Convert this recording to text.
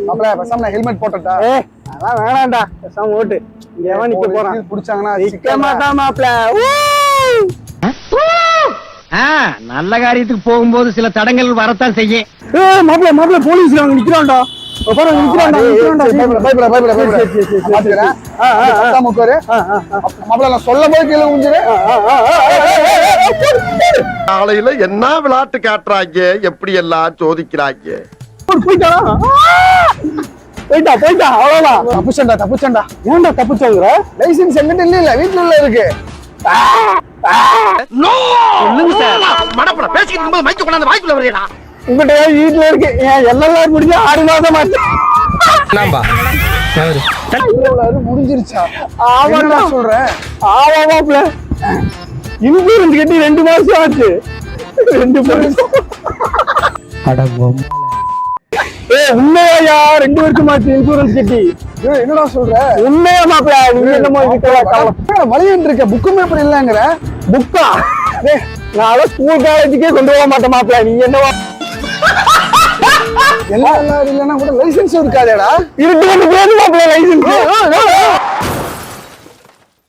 மாப்பிள பேசாம நான் ஹெல்மெட் போட்டா? அதான் வேணாம்டா, பேசாம ஓட்டு. இங்க எவன் நிக்க போறான்? புடிச்சாங்கன்னா நிக்க மாட்டான் மாப்பிள. நல்ல காரியத்துக்கு போகும்போது சில தடங்கள் வரத்தான் செய்யும். மாப்பிள போலீஸ் அங்க நிக்கிறான்டா. காலையில என்ன விளையாட்டு காட்டுறாங்க, எப்படி எல்லாம் சோதிக்கிறாங்க. போயிட்டா அவ்வளவுதான். தப்புச்சண்டா. ஏன்டா தப்புச்சோங்கிற? லைசன்ஸ் எங்கிட்ட இல்ல, வீட்டுல உள்ள இருக்கு. உங்ககிட்ட வீட்டுல இருக்கு. எல்லாம் முடிஞ்சா 6 மாசம் முடிஞ்சிருச்சா? ஆமாடா சொல்றேன். ஆமா மாப்பிள, இன்சூரன்ஸ் கட்டி 2 மாசம் ஆச்சு. 2 மாசம். உண்மையா 2 வருஷம் ஆச்சு இன்சூரன்ஸ் கட்டி. என்னடா சொல்ற? உண்மையா மாப்பிள? நீங்க என்னமோ வழியிட்டு இருக்க புக்கும் பேப்பர் இல்லங்கிற. புக்கா? நான் ஸ்கூல் காலேஜுக்கே கொண்டு போக மாட்டேன் மாப்பிள. நீ என்னவா எல்லாரும் இல்லன்னா கூட லைசன்ஸ் இருக்காதேடா. இருக்கு மாப்பிள லைசன்ஸ்.